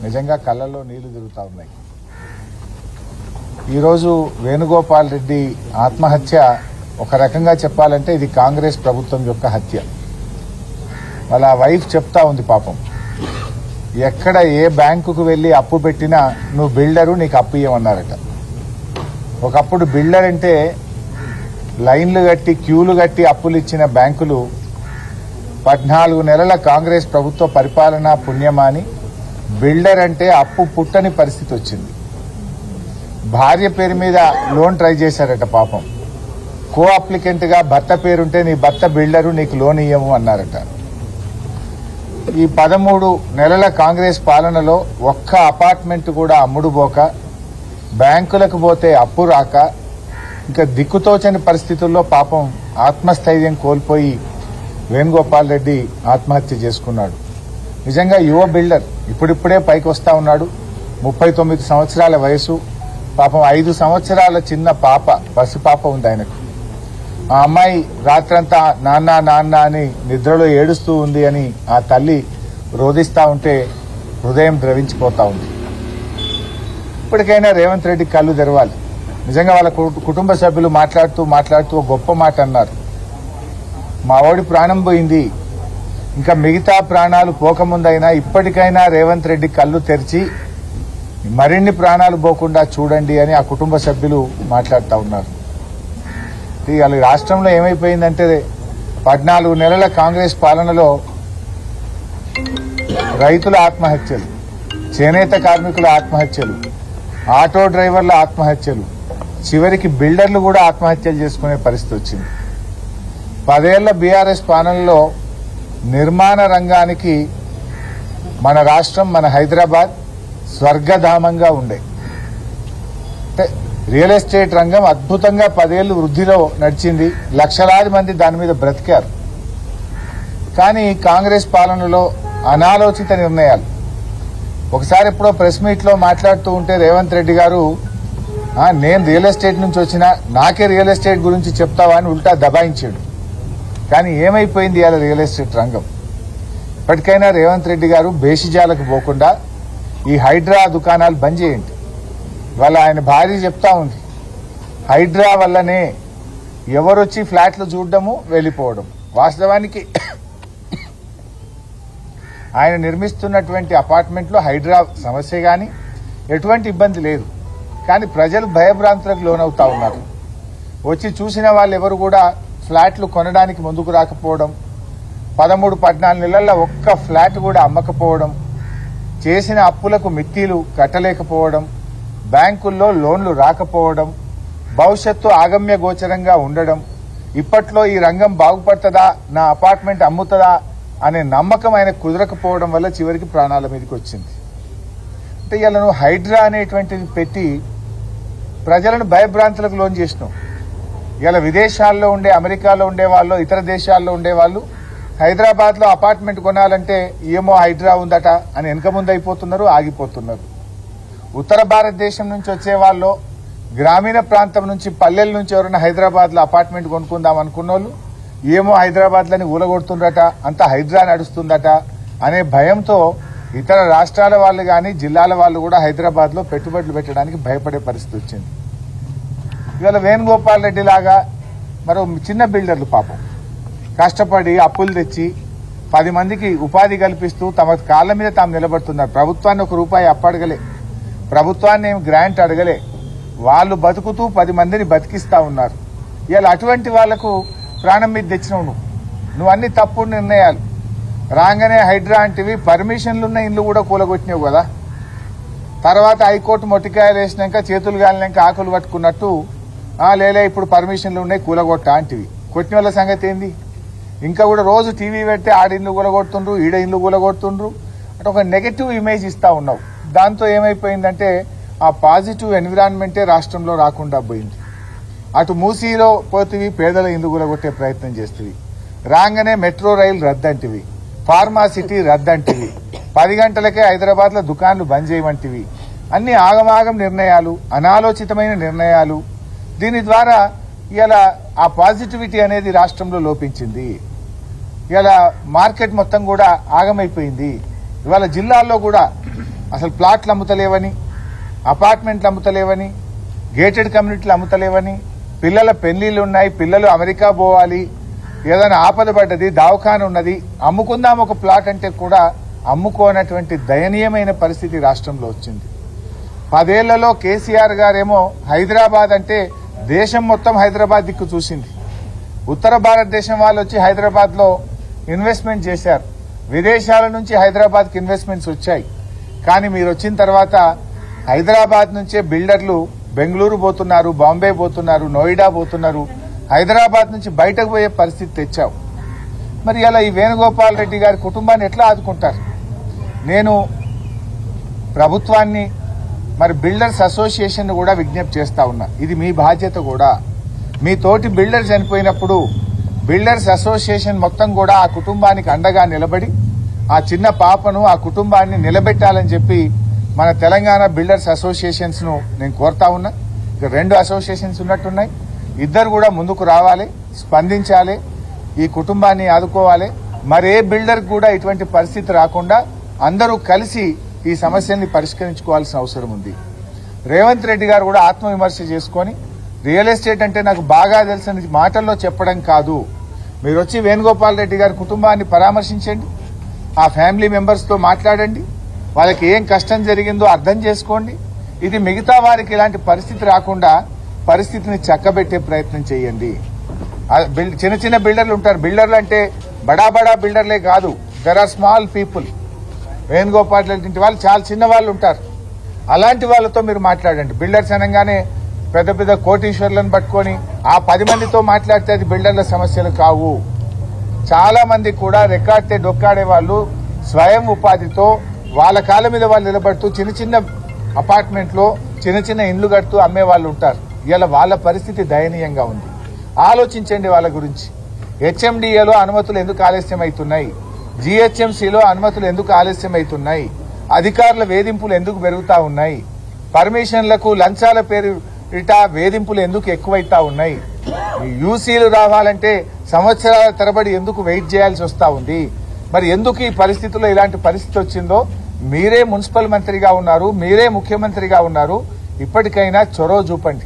నిజంగా కళ్ళల్లో నీళ్లు తిరుగుతా ఉన్నాయి. ఈరోజు వేణుగోపాల్ రెడ్డి ఆత్మహత్య ఒక రకంగా చెప్పాలంటే ఇది కాంగ్రెస్ ప్రభుత్వం యొక్క హత్య. వాళ్ళ వైఫ్ చెప్తా ఉంది పాపం, ఎక్కడ ఏ బ్యాంకుకు వెళ్లి అప్పు పెట్టినా నువ్వు బిల్డరు, నీకు అప్పు ఇవ్వమన్నారట. ఒకప్పుడు బిల్డర్ అంటే లైన్లు కట్టి క్యూలు కట్టి అప్పులు ఇచ్చిన బ్యాంకులు 14 నెలల కాంగ్రెస్ ప్రభుత్వ పరిపాలన పుణ్యమాని బిల్డర్ అంటే అప్పు పుట్టని పరిస్థితి వచ్చింది. భార్య పేరు మీద లోన్ ట్రై చేశారట పాపం. కో అప్లికెంట్ గా భర్త పేరుంటే నీ భర్త బిల్డరు, నీకు లోన్ ఇయ్యము అన్నారట. ఈ 13 నెలల కాంగ్రెస్ పాలనలో ఒక్క అపార్ట్మెంట్ కూడా అమ్ముడుపోక, బ్యాంకులకు పోతే అప్పు రాక, ఇంకా దిక్కుతోచని పరిస్థితుల్లో పాపం ఆత్మస్థైర్యం కోల్పోయి వేణుగోపాల్ రెడ్డి ఆత్మహత్య చేసుకున్నాడు. నిజంగా యువ బిల్డర్, ఇప్పుడిప్పుడే పైకి వస్తా ఉన్నాడు. 39 సంవత్సరాల వయసు. పాపం 5 సంవత్సరాల చిన్న పాప, పసిపాప ఉంది ఆయనకు. ఆ అమ్మాయి రాత్రంతా నాన్న నాన్న అని నిద్రలో ఏడుస్తూ ఉంది అని ఆ తల్లి రోధిస్తా ఉంటే హృదయం ద్రవించిపోతా ఉంది. ఇప్పటికైనా రేవంత్ రెడ్డి కళ్ళు తెరవాలి. నిజంగా వాళ్ళ కుటుంబ సభ్యులు మాట్లాడుతూ ఒక గొప్ప మాట అన్నారు. మా వాడి ప్రాణం పోయింది, ఇంకా మిగతా ప్రాణాలు పోకముందైనా ఇప్పటికైనా రేవంత్ రెడ్డి కళ్ళు తెరిచి మరిన్ని ప్రాణాలు పోకుండా చూడండి అని ఆ కుటుంబ సభ్యులు మాట్లాడుతూ ఉన్నారు. ఇవాళ రాష్ట్రంలో ఏమైపోయిందంటే 14 నెలల కాంగ్రెస్ పాలనలో రైతుల ఆత్మహత్యలు, చేనేత కార్మికుల ఆత్మహత్యలు, ఆటో డ్రైవర్ల ఆత్మహత్యలు, చివరికి బిల్డర్లు కూడా ఆత్మహత్యలు చేసుకునే పరిస్థితి వచ్చింది. 10 ఏళ్ల బీఆర్ఎస్ పాలనలో నిర్మాణ రంగానికి మన రాష్ట్రం, మన హైదరాబాద్ స్వర్గధామంగా ఉండే. అంటే రియల్ ఎస్టేట్ రంగం అద్భుతంగా 10 ఏళ్లు వృద్ధిలో నడిచింది. లక్షలాది మంది దాని మీద బ్రతికారు. కానీ కాంగ్రెస్ పాలనలో అనాలోచిత నిర్ణయాలు. ఒకసారి ఎప్పుడో ప్రెస్ మీట్ లో మాట్లాడుతూ ఉంటే రేవంత్ రెడ్డి గారు, నేను రియల్ ఎస్టేట్ నుంచి వచ్చినా నాకే రియల్ ఎస్టేట్ గురించి చెప్తావా అని ఉల్టా దబాయించాడు. కానీ ఏమైపోయింది ఇవాళ రియల్ ఎస్టేట్ రంగం? ఇప్పటికైనా రేవంత్ రెడ్డి గారు బేషిజాలకు పోకుండా ఈ హైడ్రా దుకాణాలు బంద్ చేయండి. వాళ్ళ ఆయన భార్య చెప్తా ఉంది, హైడ్రా వల్లనే ఎవరొచ్చి ఫ్లాట్లు చూడడము వెళ్లిపోవడం. వాస్తవానికి ఆయన నిర్మిస్తున్నటువంటి అపార్ట్మెంట్లో హైడ్రా సమస్య గాని ఎటువంటి ఇబ్బంది లేదు. కానీ ప్రజలు భయభ్రాంతులకు లోనవుతా ఉన్నారు. వచ్చి చూసిన వాళ్ళు ఎవరు కూడా ఫ్లాట్లు కొనడానికి ముందుకు రాకపోవడం, 13-14 నెలల్లో ఒక్క ఫ్లాట్ కూడా అమ్మకపోవడం, చేసిన అప్పులకు మిత్తిలు కట్టలేకపోవడం, బ్యాంకుల్లో లోన్లు రాకపోవడం, భవిష్యత్తు ఆగమ్య గోచరంగా ఉండడం, ఇప్పట్లో ఈ రంగం బాగుపడుతుందా, నా అపార్ట్మెంట్ అమ్ముతుందా అనే నమ్మకం ఆయన కుదరకపోవడం వల్ల చివరికి ప్రాణాల మీదకి వచ్చింది. అంటే ఇలా నువ్వు హైడ్రా అనేటువంటిది పెట్టి ప్రజలను భయభ్రాంతులకు లోన్ చేసినావు. ఇలా విదేశాల్లో ఉండే, అమెరికాలో ఉండేవాళ్ళు, ఇతర దేశాల్లో ఉండేవాళ్ళు హైదరాబాద్ లో అపార్ట్మెంట్ కొనాలంటే ఏమో హైడ్రా ఉందట అని వెనక ముందు అయిపోతున్నారు, ఆగిపోతున్నారు. ఉత్తర భారతదేశం నుంచి వచ్చే వాళ్ళు, గ్రామీణ ప్రాంతం నుంచి, పల్లెల నుంచి ఎవరైనా హైదరాబాద్ లో అపార్ట్మెంట్ కొనుక్కుందాం అనుకున్న వాళ్ళు ఏమో హైదరాబాద్ లని ఊలగొడుతుందట, అంతా హైడ్రా నడుస్తుందట అనే భయంతో ఇతర రాష్ట్రాల వాళ్ళు గాని జిల్లాల వాళ్ళు కూడా హైదరాబాద్ లో పెట్టుబడులు పెట్టడానికి భయపడే పరిస్థితి వచ్చింది. ఇవాళ వేణుగోపాల్ రెడ్డి లాగా మరో చిన్న బిల్డర్లు పాపం కష్టపడి అప్పులు తెచ్చి 10 మందికి ఉపాధి కల్పిస్తూ తమ కాళ్ల మీద తాము నిలబడుతున్నారు. ప్రభుత్వాన్ని ₹1 అప్పడగలే, ప్రభుత్వాన్ని ఏం గ్రాంట్ అడగలే, వాళ్ళు బతుకుతూ 10 మందిని బతికిస్తా ఉన్నారు. ఇవాళ అటువంటి వాళ్లకు ప్రాణం మీద తెచ్చినావు నువ్వు అన్ని తప్పుడు నిర్ణయాలు. రాగానే హైడ్రా అంటివి, పర్మిషన్లున్న ఇల్లు కూడా కూలగొట్టినావు కదా. తర్వాత హైకోర్టు మొట్టికాయలు వేసినాక, చేతులు గాలినాక ఆకులు పట్టుకున్నట్టు లేలే ఇప్పుడు పర్మిషన్లు ఉన్నాయి కూలగొట్ట అంటివి. కొట్టిన వాళ్ళ సంగతి ఏంది? ఇంకా కూడా రోజు టీవీ పెడితే ఆడిన్లు కూలగొడుతుండ్రు, ఈడ ఇల్లు కూలగొడుతుండ్రు అంటే ఒక నెగటివ్ ఇమేజ్ ఇస్తా ఉన్నావు. దాంతో ఏమైపోయిందంటే ఆ పాజిటివ్ ఎన్విరాన్మెంటే రాష్ట్రంలో రాకుండా పోయింది. అటు మూసీలో పోతివి, పేదల ఇల్లు కూలగొట్టే ప్రయత్నం చేస్తుంది. రాగానే మెట్రో రైలు రద్దంటివి, ఫార్మా సిటీ రద్దంటివి, 10 గంటలకే హైదరాబాద్ లో దుకాన్లు బంద్ చేయమంటివి. అన్ని ఆగమాగం నిర్ణయాలు, అనాలోచితమైన నిర్ణయాలు. దీని ద్వారా ఇలా ఆ పాజిటివిటీ అనేది రాష్ట్రంలో లోపించింది. ఇలా మార్కెట్ మొత్తం కూడా ఆగమైపోయింది. ఇవాళ జిల్లాల్లో కూడా అసలు ప్లాట్లు అమ్ముతలేవని, అపార్ట్మెంట్లు అమ్ముతలేవని, గేటెడ్ కమ్యూనిటీలు అమ్ముతలేవని, పిల్లల పెళ్లిళ్ళు ఉన్నాయి, పిల్లలు అమెరికా పోవాలి, ఏదైనా ఆపద పడ్డది, దవాఖాన ఉన్నది, అమ్ముకుందాం ఒక ప్లాట్ అంటే కూడా అమ్ముకోనటువంటి దయనీయమైన పరిస్థితి రాష్ట్రంలో వచ్చింది. 10 ఏళ్లలో కేసీఆర్ గారేమో హైదరాబాద్ అంటే దేశం మొత్తం హైదరాబాద్ దిక్కు చూసింది. ఉత్తర భారతదేశం వాళ్ళు వచ్చి హైదరాబాద్ లో ఇన్వెస్ట్మెంట్ చేశారు. విదేశాల నుంచి హైదరాబాద్ కి ఇన్వెస్ట్మెంట్స్ వచ్చాయి. కానీ మీరు వచ్చిన తర్వాత హైదరాబాద్ నుంచే బిల్డర్లు బెంగళూరు పోతున్నారు, బాంబే పోతున్నారు, నోయిడా పోతున్నారు. హైదరాబాద్ నుంచి బయటకు పోయే పరిస్థితి తెచ్చావు. మరి అలా ఈ వేణుగోపాల్ రెడ్డి గారి కుటుంబాన్ని ఎట్లా ఆదుకుంటారు? నేను ప్రభుత్వాన్ని, మరి బిల్డర్స్ అసోసియేషన్ కూడా విజ్ఞప్తి చేస్తా ఉన్నా. ఇది మీ బాధ్యత కూడా. మీ తోటి బిల్డర్ చనిపోయినప్పుడు బిల్డర్స్ అసోసియేషన్ మొత్తం కూడా ఆ కుటుంబానికి అండగా నిలబడి ఆ చిన్న పాపను, ఆ కుటుంబాన్ని నిలబెట్టాలని చెప్పి మన తెలంగాణ బిల్డర్స్ అసోసియేషన్స్ ను నేను కోరుతా ఉన్నా. ఇక 2 అసోసియేషన్స్ ఉన్నట్టున్నాయి. ఇద్దరు కూడా ముందుకు రావాలి, స్పందించాలి, ఈ కుటుంబాన్ని ఆదుకోవాలి. మరే బిల్డర్ కూడా ఇటువంటి పరిస్థితి రాకుండా అందరూ కలిసి ఈ సమస్యని పరిష్కరించుకోవాల్సిన అవసరం ఉంది. రేవంత్ రెడ్డి గారు కూడా ఆత్మవిమర్శ చేసుకుని రియల్ ఎస్టేట్ అంటే నాకు బాగా తెలిసిన మాటల్లో చెప్పడం కాదు, మీరు వచ్చి వేణుగోపాల్ రెడ్డి గారి కుటుంబాన్ని పరామర్శించండి, ఆ ఫ్యామిలీ మెంబర్స్ తో మాట్లాడండి, వాళ్ళకి ఏం కష్టం జరిగిందో అర్థం చేసుకోండి. ఇది మిగతా వారికి ఇలాంటి పరిస్థితి రాకుండా పరిస్థితిని చక్కబెట్టే ప్రయత్నం చేయండి. చిన్న చిన్న బిల్డర్లు ఉంటారు. బిల్డర్లు అంటే బడా బడా బిల్డర్లే కాదు, there are small people. Venugopal Reddy వాళ్ళు చాలా చిన్న వాళ్ళు ఉంటారు. అలాంటి వాళ్ళతో మీరు మాట్లాడండి. బిల్డర్స్ అనగానే పెద్ద పెద్ద కోటీశ్వర్లను పట్టుకొని ఆ 10 మందితో మాట్లాడితే అది బిల్డర్ల సమస్యలు కావు. చాలా మంది కూడా రెక్కాడితే డొక్కాడే వాళ్ళు స్వయం ఉపాధితో వాళ్ళ కాళ్ళ మీద వాళ్ళు నిలబడుతూ చిన్న చిన్న అపార్ట్మెంట్ లో చిన్న చిన్న ఇండ్లు కడుతూ అమ్మే వాళ్ళు ఉంటారు. ఇలా వాళ్ళ పరిస్థితి దయనీయంగా ఉంది. ఆలోచించండి వాళ్ళ గురించి. హెచ్ఎండిఏలో అనుమతులు ఎందుకు ఆలస్యం అవుతున్నాయి? జీహెచ్ఎంసీలో అనుమతులు ఎందుకు ఆలస్యం అవుతున్నాయి? అధికారుల వేధింపులు ఎందుకు పెరుగుతా ఉన్నాయి? పర్మిషన్లకు లంచాల పేరు ఇటా వేధింపులు ఎందుకు ఎక్కువైతా ఉన్నాయి? యూసీలు రావాలంటే సంవత్సరాల తరబడి ఎందుకు వెయిట్ చేయాల్సి వస్తా ఉంది? మరి ఎందుకు ఈ పరిస్థితుల్లో ఇలాంటి పరిస్థితి వచ్చిందో? మీరే మున్సిపల్ మంత్రిగా ఉన్నారు, మీరే ముఖ్యమంత్రిగా ఉన్నారు, ఇప్పటికైనా చొరవ చూపండి.